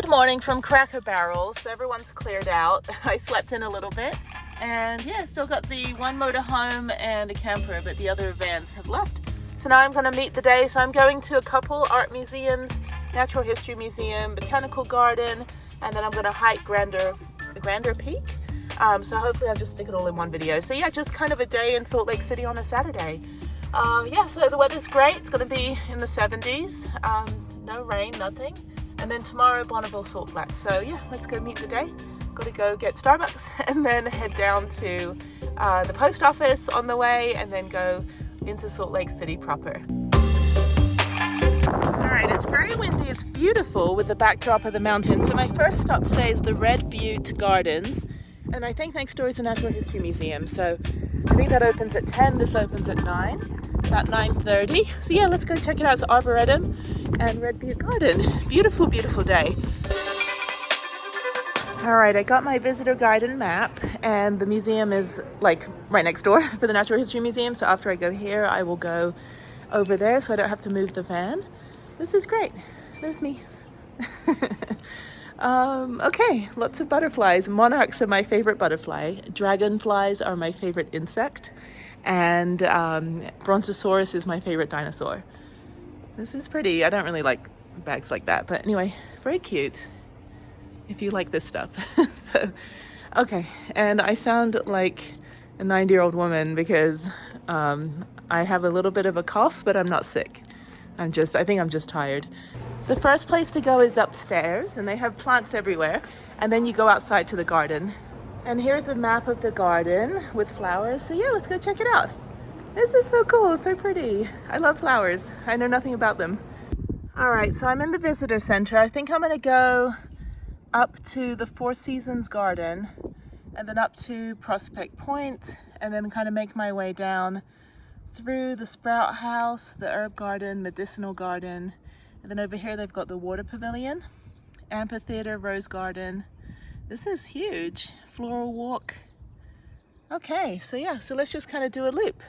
Good morning from Cracker Barrel. So everyone's cleared out. I slept in a little bit and yeah, still got the one motorhome and a camper, but the other vans have left. So now I'm going to meet the day. So I'm going to a couple art museums, Natural History Museum, Botanical Garden, and then I'm going to hike Grander Peak. So hopefully I'll just stick it all in one video. So yeah, just kind of a day in Salt Lake City on a Saturday. Yeah, so the weather's great. It's going to be in the 70s. No rain, nothing. And then tomorrow, Bonneville Salt Flats. So yeah, let's go meet the day. Got to go get Starbucks and then head down to the post office on the way and then go into Salt Lake City proper. All right, it's very windy. It's beautiful with the backdrop of the mountains. So my first stop today is the Red Butte Gardens. And I think next door is the Natural History Museum. So I think that opens at 10. This opens at 9. About 9:30. So yeah, let's go check it out. It's Arboretum and Red Butte Garden. Beautiful, beautiful day. All right, I got my visitor guide and map, and the museum is like right next door for the Natural History Museum. So after I go here, I will go over there so I don't have to move the van. This is great. There's me. Okay, lots of butterflies. Monarchs are my favorite butterfly. Dragonflies are my favorite insect. And Brontosaurus is my favorite dinosaur. This is pretty. I don't really like bags like that, but anyway, very cute if you like this stuff. So, okay, and I sound like a 90-year-old woman because I have a little bit of a cough, but I'm not sick. I think I'm just tired. The first place to go is upstairs, and they have plants everywhere, and then you go outside to the garden. And here's a map of the garden with flowers. So yeah, let's go check it out. This is so cool, so pretty. I love flowers. I know nothing about them. All right, so I'm in the visitor center. I think I'm gonna go up to the Four Seasons Garden and then up to Prospect Point and then kind of make my way down through the Sprout House, the Herb Garden, Medicinal Garden. And then over here they've got the Water Pavilion, Amphitheater, Rose Garden. This is huge. Floral walk. Okay, so yeah, so let's just kind of do a loop.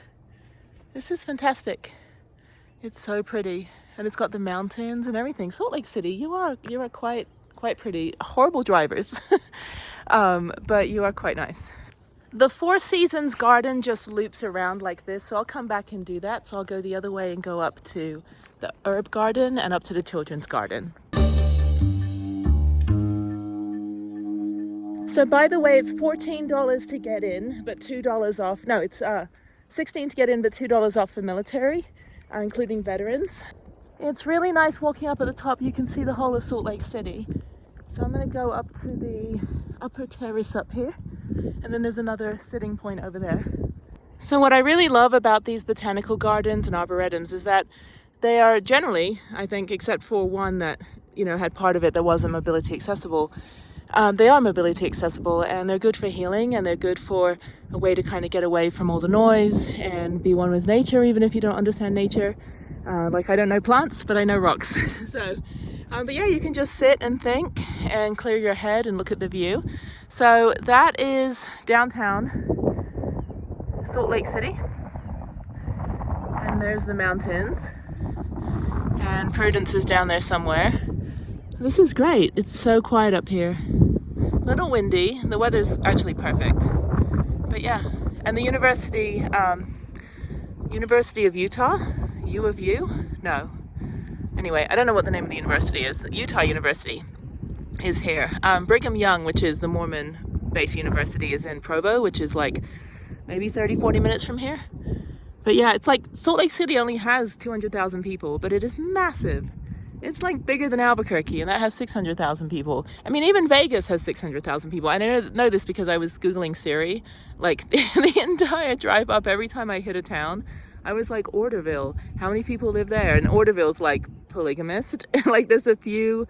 This is fantastic. It's so pretty, and it's got the mountains and everything. Salt Lake City, you are quite pretty. Horrible drivers, but you are quite nice. The Four Seasons Garden just loops around like this, so I'll come back and do that. So I'll go the other way and go up to the Herb Garden and up to the Children's Garden. So by the way, it's $14 to get in, but $2 off. No, it's $16 to get in, but $2 off for military, including veterans. It's really nice walking up at the top. You can see the whole of Salt Lake City. So I'm going to go up to the upper terrace up here, and then there's another sitting point over there. So what I really love about these botanical gardens and arboretums is that they are generally, I think, except for one that, you know, had part of it that wasn't mobility accessible, they are mobility accessible, and they're good for healing, and they're good for a way to kind of get away from all the noise and be one with nature, even if you don't understand nature. Like I don't know plants, but I know rocks. So, but yeah, you can just sit and think and clear your head and look at the view. So that is downtown Salt Lake City. And there's the mountains. And Prudence is down there somewhere. This is great. It's so quiet up here. A little windy. The weather's actually perfect. But yeah, and the University of Utah, U of U? No. Anyway, I don't know what the name of the university is. Utah University is here. Brigham Young, which is the Mormon-based university, is in Provo, which is like maybe 30-40 minutes from here. But yeah, it's like Salt Lake City only has 200,000 people, but it is massive. It's like bigger than Albuquerque, and that has 600,000 people. I mean, even Vegas has 600,000 people. And I know this because I was Googling Siri. Like, the entire drive up, every time I hit a town, I was like, Orderville, how many people live there? And Orderville's like polygamist. Like, there's a few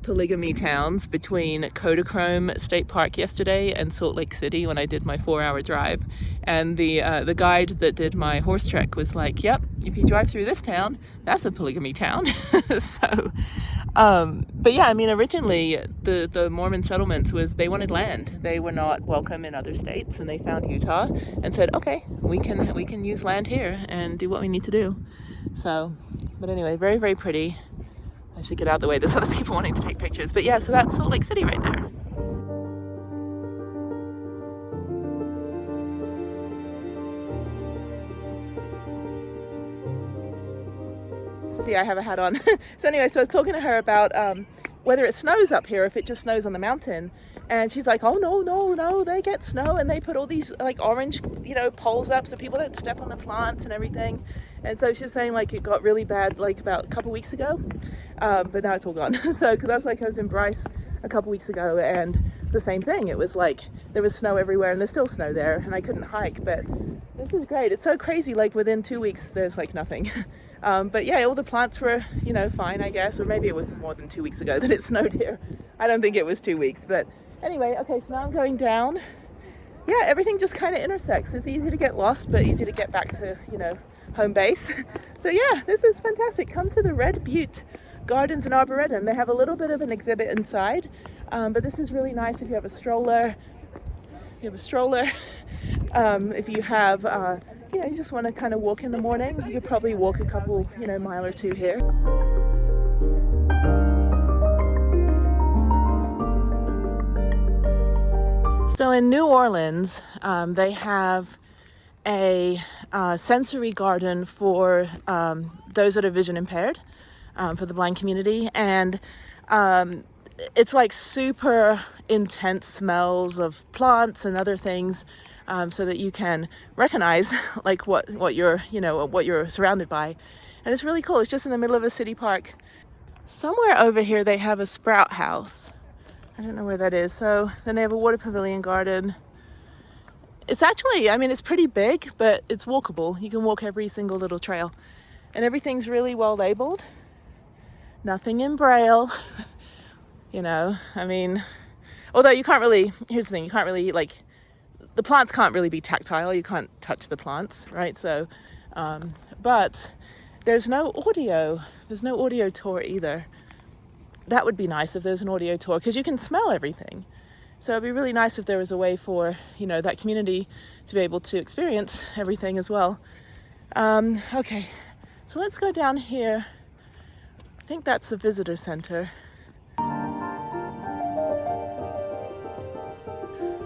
polygamy towns between Kodachrome State Park yesterday and Salt Lake City when I did my 4-hour drive. And the guide that did my horse trek was like, yep, if you drive through this town, that's a polygamy town. So, but yeah, I mean, originally the Mormon settlements they wanted land. They were not welcome in other states, and they found Utah and said, okay, we can use land here and do what we need to do. So, but anyway, very, very pretty. I should get out of the way. There's other people wanting to take pictures. But yeah, so that's Salt Lake City right there. See, I have a hat on. So anyway, so I was talking to her about whether it snows up here, if it just snows on the mountain. And she's like, oh no, they get snow, and they put all these like orange, poles up so people don't step on the plants and everything. And so she's saying like it got really bad like about a couple weeks ago, but now it's all gone. So because I was in Bryce a couple weeks ago, and the same thing. It was like there was snow everywhere, and there's still snow there, and I couldn't hike. But this is great. It's so crazy. Like within 2 weeks, there's like nothing. But yeah, all the plants were, fine, I guess. Or maybe it was more than 2 weeks ago that it snowed here. I don't think it was 2 weeks. But anyway, okay, so now I'm going down. Yeah, everything just kind of intersects. It's easy to get lost, but easy to get back to, home base. So yeah, this is fantastic. Come to the Red Butte Gardens and Arboretum. They have a little bit of an exhibit inside, but this is really nice if you have a stroller. If you have, you just want to kind of walk in the morning, you could probably walk a couple, mile or two here. So in New Orleans, they have a sensory garden for those that are vision impaired, for the blind community. And it's like super intense smells of plants and other things, so that you can recognize like what you're surrounded by. And it's really cool. It's just in the middle of a city park. Somewhere over here they have a sprout house. I don't know where that is. So then they have a water pavilion garden. It's actually, it's pretty big, but it's walkable. You can walk every single little trail, and everything's really well labeled. Nothing in Braille. Although you can't really, here's the thing, you can't really, the plants can't really be tactile. You can't touch the plants, right? So, but there's no audio. There's no audio tour either. That would be nice if there's an audio tour, because you can smell everything. So it'd be really nice if there was a way for, that community to be able to experience everything as well. Okay, so let's go down here. I think that's the visitor center.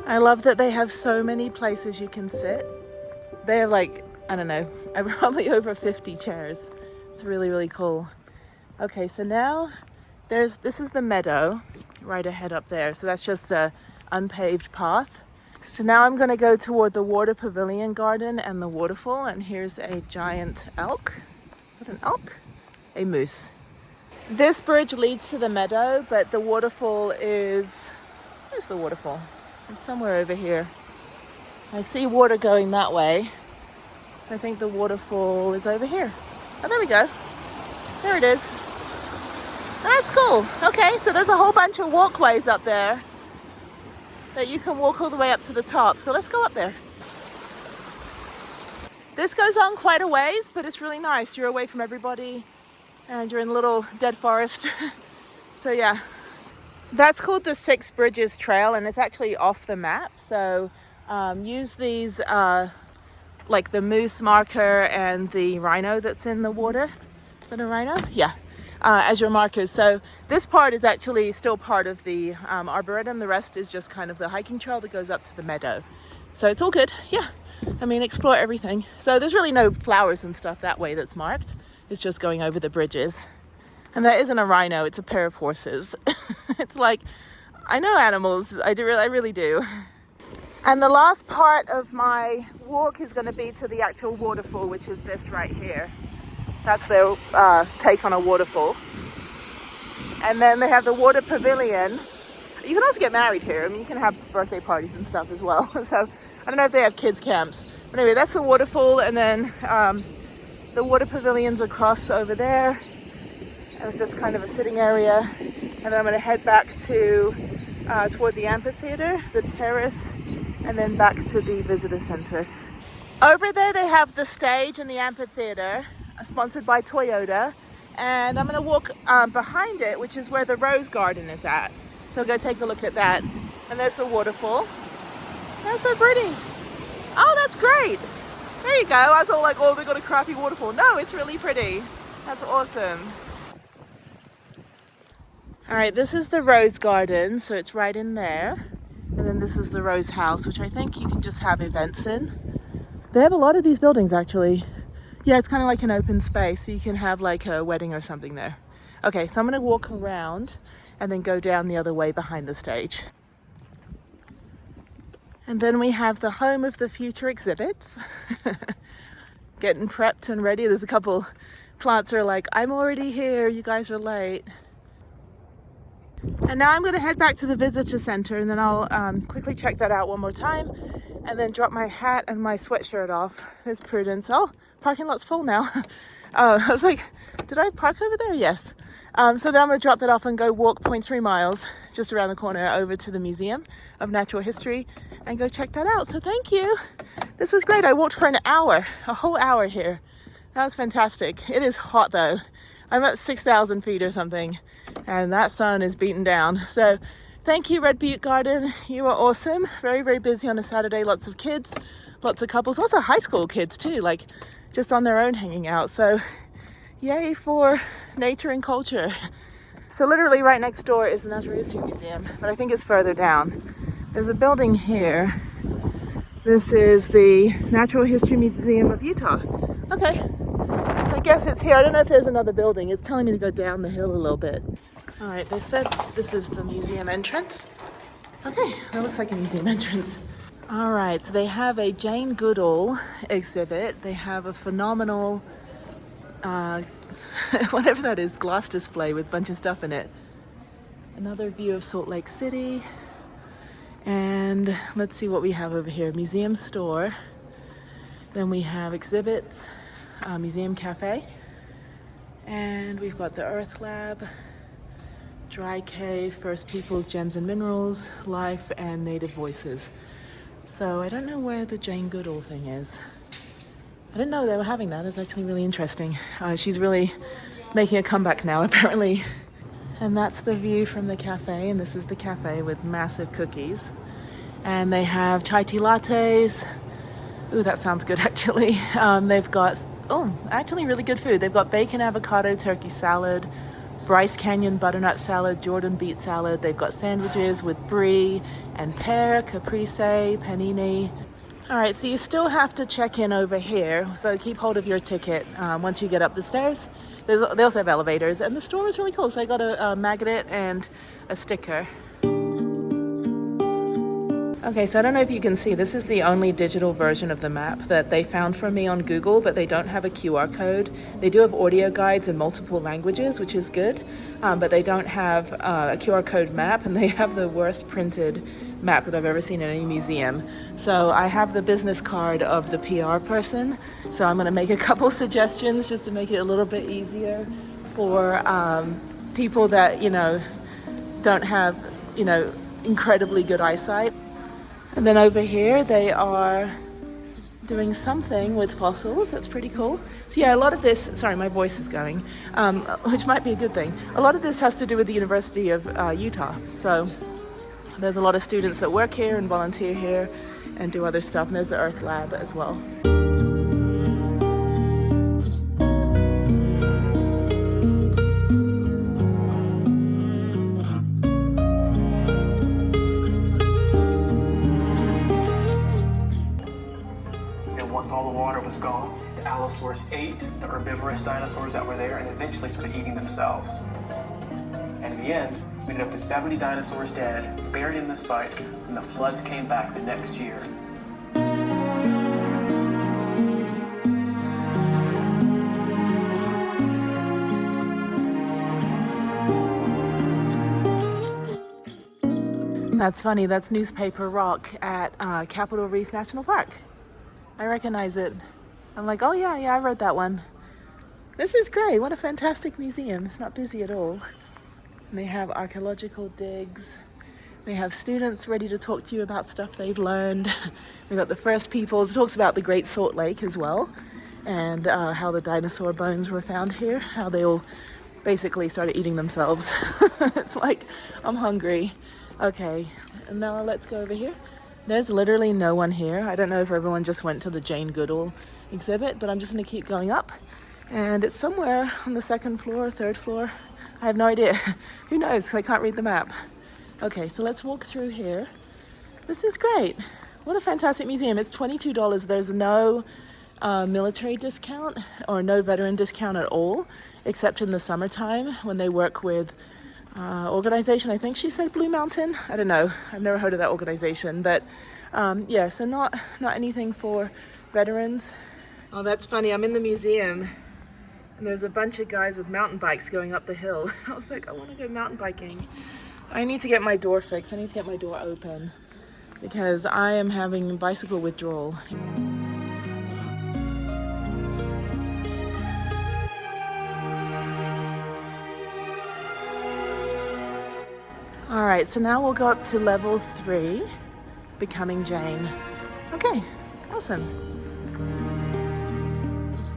I love that they have so many places you can sit. They have probably over 50 chairs. It's really, really cool. Okay, so now this is the meadow right ahead up there. So that's just a unpaved path. So now I'm gonna go toward the water pavilion garden and the waterfall, and here's a giant elk. Is that an elk? A moose. This bridge leads to the meadow, but the waterfall where's the waterfall? It's somewhere over here. I see water going that way. So I think the waterfall is over here. Oh, there we go. There it is. That's cool. Okay, so there's a whole bunch of walkways up there that you can walk all the way up to the top. So let's go up there. This goes on quite a ways, but it's really nice. You're away from everybody and you're in a little dead forest. So yeah. That's called the Six Bridges Trail, and it's actually off the map. So use these like the moose marker and the rhino that's in the water. Is that a rhino? Yeah. As your markers. So this part is actually still part of the arboretum. The rest is just kind of the hiking trail that goes up to the meadow. So it's all good. Yeah. Explore everything. So there's really no flowers and stuff that way that's marked. It's just going over the bridges. And that isn't a rhino, it's a pair of horses. It's like, I know animals. I really do. And the last part of my walk is going to be to the actual waterfall, which is this right here. That's their take on a waterfall. And then they have the water pavilion. You can also get married here. You can have birthday parties and stuff as well. So I don't know if they have kids camps. But anyway, that's the waterfall. And then the water pavilion's across over there. And it's just kind of a sitting area. And then I'm going to head back toward the amphitheater, the terrace, and then back to the visitor center. Over there they have the stage and the amphitheater, sponsored by Toyota, and I'm going to walk behind it, which is where the rose garden is at. So go take a look at that. And there's the waterfall. That's so pretty. Oh, that's great. There you go. I was all like, oh, they got a crappy waterfall. No, it's really pretty. That's awesome. All right, this is the rose garden, so it's right in there. And then this is the rose house, which I think you can just have events in. They have a lot of these buildings, actually. Yeah, it's kind of like an open space, so you can have like a wedding or something there. Okay, so I'm gonna walk around and then go down the other way behind the stage. And then we have the home of the future exhibits. Getting prepped and ready. There's a couple plants are like, I'm already here, you guys are late. And now I'm going to head back to the visitor center, and then I'll quickly check that out one more time and then drop my hat and my sweatshirt off. There's Prudence. Oh, parking lot's full now. I was like, did I park over there? Yes. So then I'm going to drop that off and go walk 0.3 miles just around the corner over to the Museum of Natural History and go check that out. So thank you. This was great. I walked for an hour, a whole hour here. That was fantastic. It is hot though. I'm up 6,000 feet or something, and that sun is beaten down. So thank you, Red Butte Garden. You are awesome. Very, very busy on a Saturday. Lots of kids, lots of couples, lots of high school kids too, like just on their own hanging out. So yay for nature and culture. So literally right next door is the Natural History Museum, but I think it's further down. There's a building here. This is the Natural History Museum of Utah. Okay, so I guess it's here. I don't know if there's another building. It's telling me to go down the hill a little bit. All right, they said this is the museum entrance. Okay, that looks like a museum entrance. All right, so they have a Jane Goodall exhibit. They have a phenomenal, whatever that is, glass display with a bunch of stuff in it. Another view of Salt Lake City. And let's see what we have over here. Museum store. Then we have exhibits, museum cafe. And we've got the Earth Lab, Dry Cave, First Peoples, Gems and Minerals, Life, and Native Voices. So I don't know where the Jane Goodall thing is. I didn't know they were having that. It's actually really interesting. She's really making a comeback now, apparently. And that's the view from the cafe, and this is the cafe with massive cookies. And they have chai tea lattes. Ooh, that sounds good, actually. They've got, actually really good food. They've got bacon, avocado, turkey salad, Bryce Canyon butternut salad, Jordan beet salad. They've got sandwiches with brie and pear, caprese, panini. All right, so you still have to check in over here. So keep hold of your ticket once you get up the stairs. They also have elevators, and the store is really cool. So I got a magnet and a sticker. Okay, so I don't know if you can see, this is the only digital version of the map that they found for me on Google, but they don't have a QR code. They do have audio guides in multiple languages, which is good, but they don't have a QR code map, and they have the worst printed map that I've ever seen in any museum. So I have the business card of the PR person, so I'm gonna make a couple suggestions just to make it a little bit easier for people that, don't have, incredibly good eyesight. And then over here, they are doing something with fossils. That's pretty cool. So yeah, a lot of this, sorry, my voice is going, which might be a good thing. A lot of this has to do with the University of Utah. So there's a lot of students that work here and volunteer here and do other stuff. And there's the Earth Lab as well. All the water was gone. The allosaurs ate the herbivorous dinosaurs that were there and eventually started eating themselves. And in the end, we ended up with 70 dinosaurs dead, buried in this site, and the floods came back the next year. That's funny, that's newspaper rock at Capitol Reef National Park. I recognize it. I'm like, oh yeah, I read that one. This is great. What a fantastic museum. It's not busy at all. And they have archaeological digs. They have students ready to talk to you about stuff they've learned. We've got the First Peoples. It talks about the Great Salt Lake as well, and how the dinosaur bones were found here, how they all basically started eating themselves. It's like, I'm hungry. Okay, and now let's go over here. There's literally no one here. I don't know if everyone just went to the Jane Goodall exhibit, but I'm just gonna keep going up. And it's somewhere on the second floor, third floor. I have no idea. Who knows, because I can't read the map. Okay, so let's walk through here. This is great. What a fantastic museum. It's $22. There's no military discount or no veteran discount at all, except in the summertime when they work with organization. I think she said Blue Mountain. I don't know. I've never heard of that organization, but yeah, so not anything for veterans. Oh, that's funny. I'm in the museum and there's a bunch of guys with mountain bikes going up the hill. I was like, I want to go mountain biking. I need to get my door fixed. I need to get my door open because I am having bicycle withdrawal. All right, so now we'll go up to level 3, becoming Jane. Okay, awesome.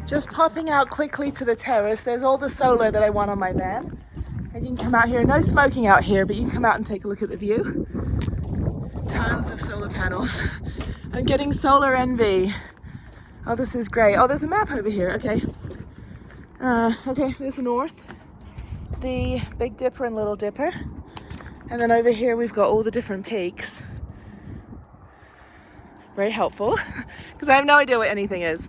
Just popping out quickly to the terrace. There's all the solar that I want on my van. And you can come out here, no smoking out here, but you can come out and take a look at the view. Tons of solar panels. I'm getting solar envy. Oh, this is great. Oh, there's a map over here, okay. Okay, there's the north, the Big Dipper and Little Dipper. And then over here we've got all the different peaks. Very helpful, because I have no idea what anything is.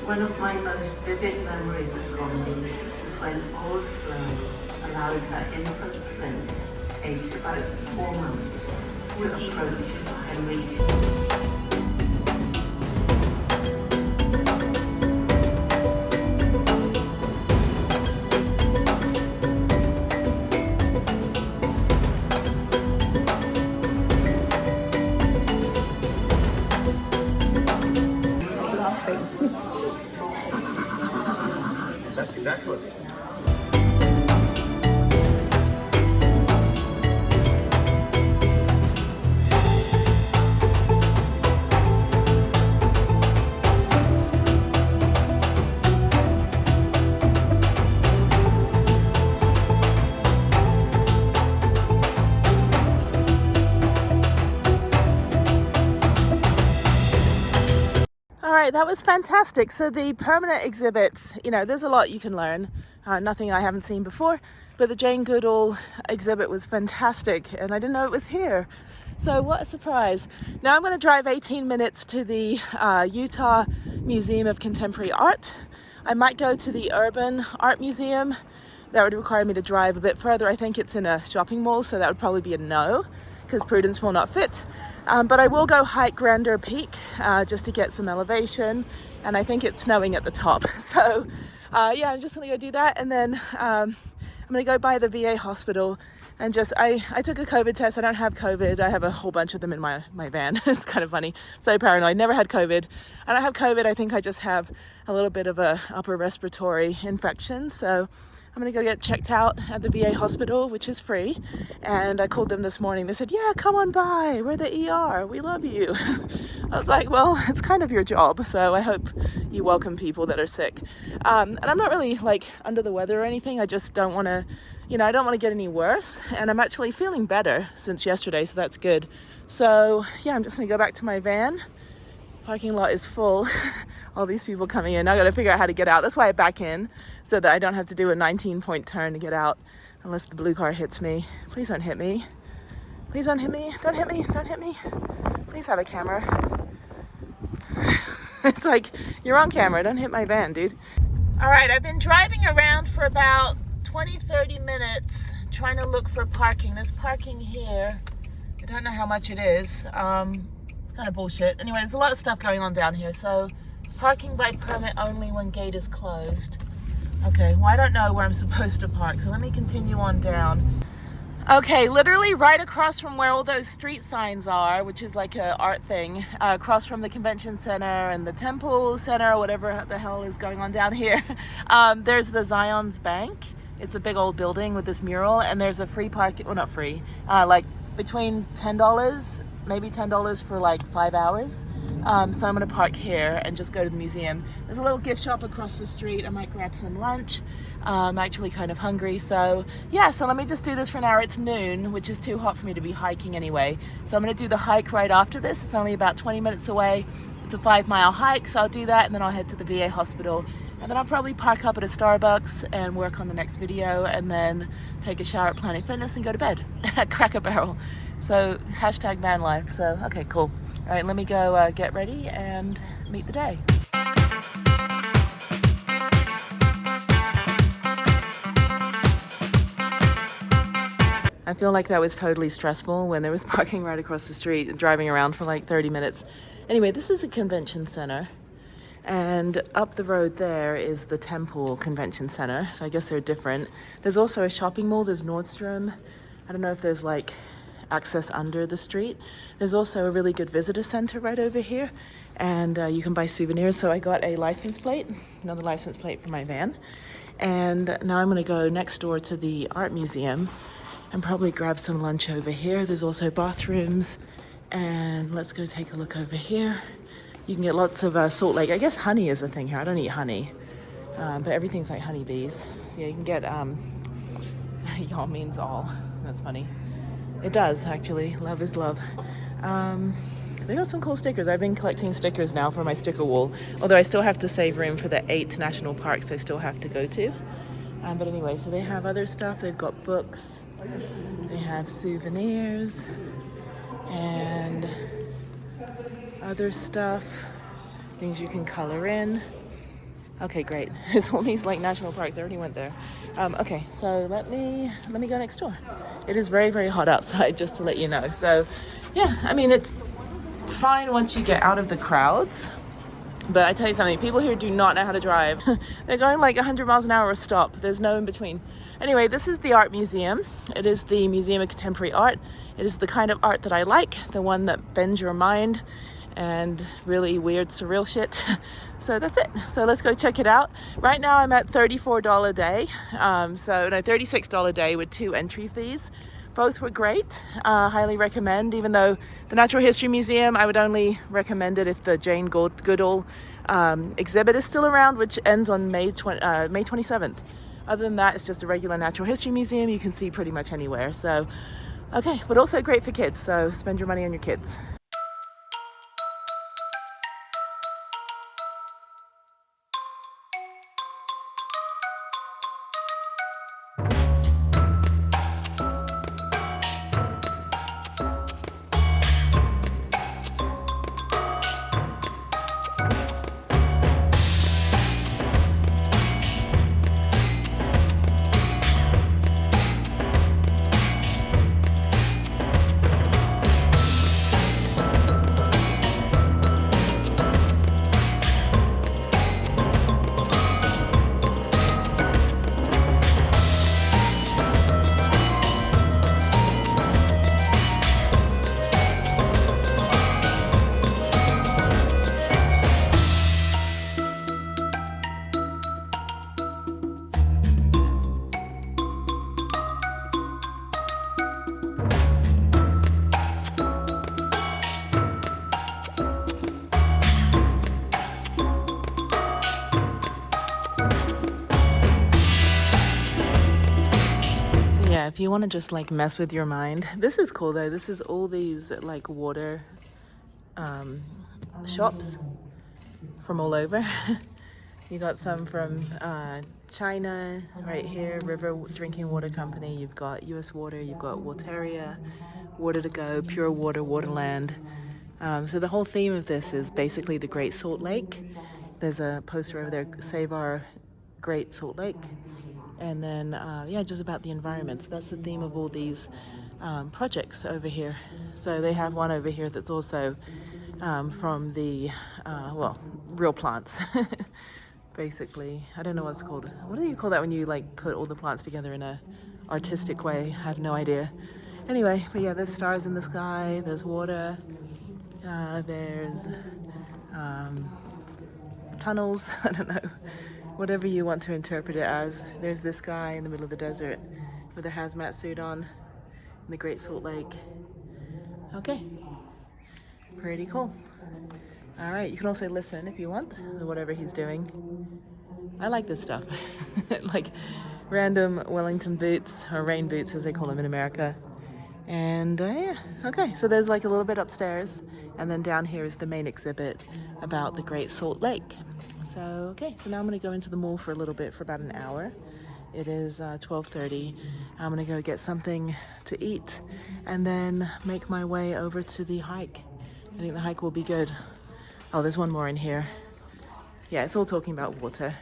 One of my most vivid memories of Gandhi was when old Flo allowed her infant Flint, aged about 4 months, to approach and reach. That's exactly what. All right, that was fantastic. So the permanent exhibits, you know, there's a lot you can learn. Nothing I haven't seen before, but the Jane Goodall exhibit was fantastic and I didn't know it was here. So what a surprise. Now I'm going to drive 18 minutes to the Utah Museum of Contemporary Art. I might go to the Urban Art Museum. That would require me to drive a bit further. I think it's in a shopping mall, so that would probably be a no, because Prudence will not fit. But I will go hike Grandeur Peak just to get some elevation, and I think it's snowing at the top. So yeah, I'm just gonna go do that, and then I'm gonna go by the VA hospital and just, I took a COVID test. I don't have COVID. I have a whole bunch of them in my van. It's kind of funny. So paranoid. Never had COVID. I don't have COVID. I think I just have a little bit of a upper respiratory infection. So I'm gonna go get checked out at the VA hospital, which is free. And I called them this morning. They said, yeah, come on by. We're the ER. We love you. I was like, well, it's kind of your job. So I hope you welcome people that are sick. And I'm not really like under the weather or anything. I just don't want to, you know, I don't want to get any worse. And I'm actually feeling better since yesterday. So that's good. So yeah, I'm just gonna go back to my van. Parking lot is full. All these people coming in. I got to figure out how to get out. That's why I back in, so that I don't have to do a 19-point turn to get out unless the blue car hits me. Please don't hit me. Please don't hit me. Don't hit me. Don't hit me. Please have a camera. It's like, you're on camera. Don't hit my van, dude. All right, I've been driving around for about 20-30 minutes trying to look for parking. There's parking here. I don't know how much it is. It's kind of bullshit. Anyway, there's a lot of stuff going on down here. So parking by permit only when gate is closed. Okay, well, I don't know where I'm supposed to park, so let me continue on down. Okay, literally right across from where all those street signs are, which is like a art thing, across from the convention center and the temple center, or whatever the hell is going on down here. There's the Zion's Bank. It's a big old building with this mural, and there's a free park, well, not free, like between $10, maybe $10 for like 5 hours. So I'm gonna park here and just go to the museum. There's a little gift shop across the street. I might grab some lunch. I'm actually kind of hungry, so yeah, so let me just do this for an hour. It's noon, which is too hot for me to be hiking anyway. So I'm gonna do the hike right after this. It's only about 20 minutes away. It's a 5-mile hike, so I'll do that, and then I'll head to the VA hospital. And then I'll probably park up at a Starbucks and work on the next video, and then take a shower at Planet Fitness and go to bed at Cracker Barrel. So hashtag van life. So okay, cool. All right, let me go get ready and meet the day. I feel like that was totally stressful when there was parking right across the street and driving around for like 30 minutes. Anyway, this is a convention center, and up the road there is the Temple Convention Center. So I guess they're different. There's also a shopping mall. There's Nordstrom. I don't know if there's like access under the street. There's also a really good visitor center right over here, and you can buy souvenirs. So I got a license plate, another license plate for my van, and now I'm gonna go next door to the art museum and probably grab some lunch over here. There's also bathrooms, and let's go take a look over here. You can get lots of Salt Lake. I guess honey is a thing here. I don't eat honey, but everything's like honeybees. So yeah, you can get y'all means all. That's funny. It does, actually. Love is love. They got some cool stickers. I've been collecting stickers now for my sticker wall, although I still have to save room for the 8 national parks I still have to go to. But anyway, so they have other stuff. They've got books. They have souvenirs and other stuff, things you can color in. Okay, great. There's all these like national parks. I already went there. Okay, so let me go next door. It is very, very hot outside, just to let you know. So yeah, I mean, it's fine once you get out of the crowds. But I tell you something, people here do not know how to drive. They're going like 100 miles an hour or stop. There's no in between. Anyway, this is the art museum. It is the Museum of Contemporary Art. It is the kind of art that I like, the one that bends your mind and really weird, surreal shit. So that's it. So let's go check it out. Right now I'm at $34 a day. $36 a day with 2 entry fees. Both were great. Highly recommend, even though the Natural History Museum, I would only recommend it if the Jane Goodall exhibit is still around, which ends on May 27th. Other than that, it's just a regular Natural History Museum you can see pretty much anywhere. So, okay, but also great for kids. So spend your money on your kids. If you want to just like mess with your mind, this is cool though. This is all these like water shops from all over. You got some from China right here, River Drinking Water Company. You've got US Water, you've got Wateria, Water to Go, Pure Water, Waterland. So the whole theme of this is basically the Great Salt Lake. There's a poster over there, Save Our Great Salt Lake. And then, yeah, just about the environment. So that's the theme of all these projects over here. So they have one over here that's also from the, well, real plants, basically. I don't know what it's called. What do you call that when you like put all the plants together in a artistic way. I have no idea. Anyway, but yeah, there's stars in the sky, there's water, there's tunnels, I don't know, whatever you want to interpret it as. There's this guy in the middle of the desert with a hazmat suit on in the Great Salt Lake. Okay, pretty cool. All right, you can also listen if you want to whatever he's doing. I like this stuff. Like random Wellington boots, or rain boots as they call them in America. And yeah, okay, so there's like a little bit upstairs, and then down here is the main exhibit about the Great Salt Lake. So okay, so now I'm gonna go into the mall for a little bit, for about an hour. It is 12:30. I'm gonna go get something to eat and then make my way over to the hike. I think the hike will be good. Oh, there's one more in here. Yeah, it's all talking about water.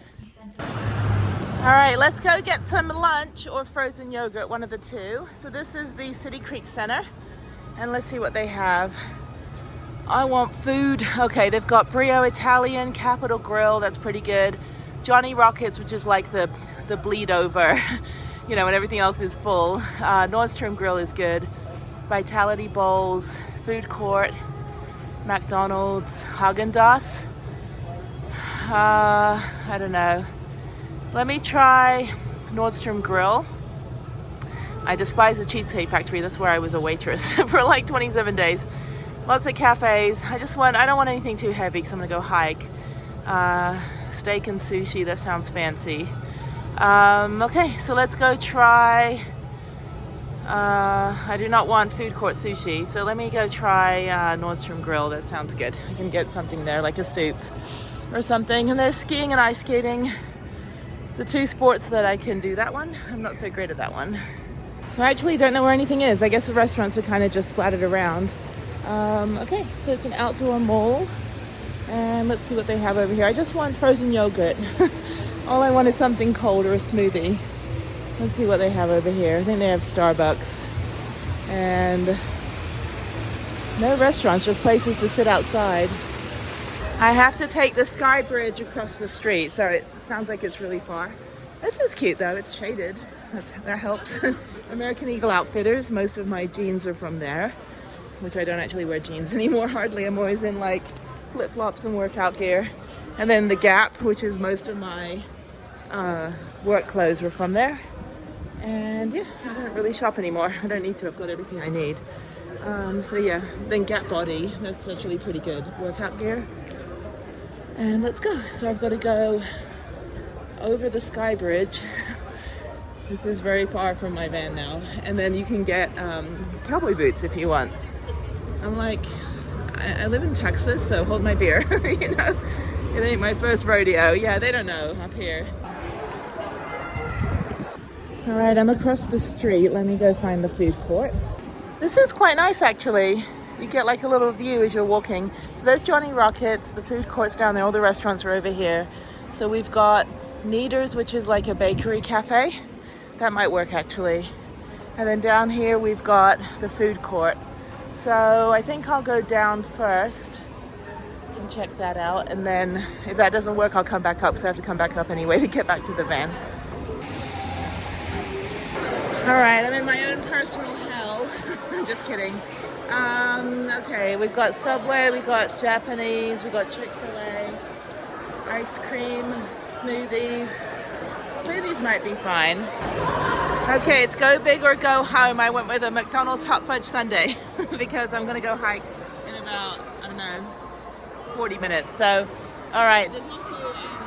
All right, let's go get some lunch or frozen yogurt, one of the two. So this is the City Creek Center, and let's see what they have. I want food. Okay, they've got Brio Italian, Capital Grill, that's pretty good. Johnny Rockets, which is like the bleed over, you know, when everything else is full. Nordstrom Grill is good. Vitality Bowls, Food Court, McDonald's, Haagen-Dazs. I don't know. Let me try Nordstrom Grill. I despise the Cheesecake Factory. That's where I was a waitress for like 27 days. Lots of cafes. I don't want anything too heavy because I'm gonna go hike. Steak and sushi, that sounds fancy. Okay, so let's go try, I do not want food court sushi, so let me go try Nordstrom Grill. That sounds good. I can get something there, like a soup or something. And there's skiing and ice skating. The two sports that I can do. That one, I'm not so great at that one. So I actually don't know where anything is. I guess the restaurants are kind of just splattered around. Okay, so it's an outdoor mall. And let's see what they have over here. I just want frozen yogurt. All I want is something cold or a smoothie. Let's see what they have over here. I think they have Starbucks. And no restaurants, just places to sit outside. I have to take the Sky Bridge across the street, so it sounds like it's really far. This is cute though, it's shaded. That helps. American Eagle Outfitters, most of my jeans are from there, which I don't actually wear jeans anymore, hardly. I'm always in like flip-flops and workout gear. And then the Gap, which is most of my work clothes, were from there. And yeah, I don't really shop anymore. I don't need to, I've got everything I need. So yeah, then Gap Body, that's actually pretty good workout gear. And let's go. So I've got to go over the Sky Bridge. This is very far from my van now. And then you can get cowboy boots if you want. I'm like, I live in Texas, so hold my beer, you know? It ain't my first rodeo. Yeah, they don't know up here. All right, I'm across the street. Let me go find the food court. This is quite nice, actually. You get like a little view as you're walking. So there's Johnny Rockets, the food court's down there, all the restaurants are over here. So we've got Kneaders, which is like a bakery cafe. That might work actually. And then down here we've got the food court. So I think I'll go down first and check that out. And then if that doesn't work, I'll come back up. So I have to come back up anyway to get back to the van. All right, I'm in my own personal hell. I'm just kidding. Okay, we've got Subway, we've got Japanese, we've got Chick-fil-A, ice cream, smoothies. Smoothies might be fine. Okay, it's go big or go home. I went with a McDonald's hot fudge sundae because I'm gonna go hike in about, I don't know, 40 minutes. So, all right, there's also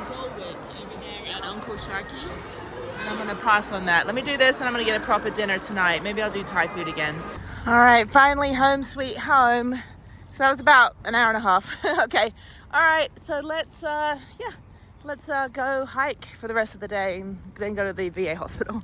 Dole Whip over there at Uncle Sharky. And I'm gonna pass on that. Let me do this and I'm gonna get a proper dinner tonight. Maybe I'll do Thai food again. All right, finally home sweet home. So that was about an hour and a half. Okay, all right, so let's go hike for the rest of the day and then go to the VA hospital.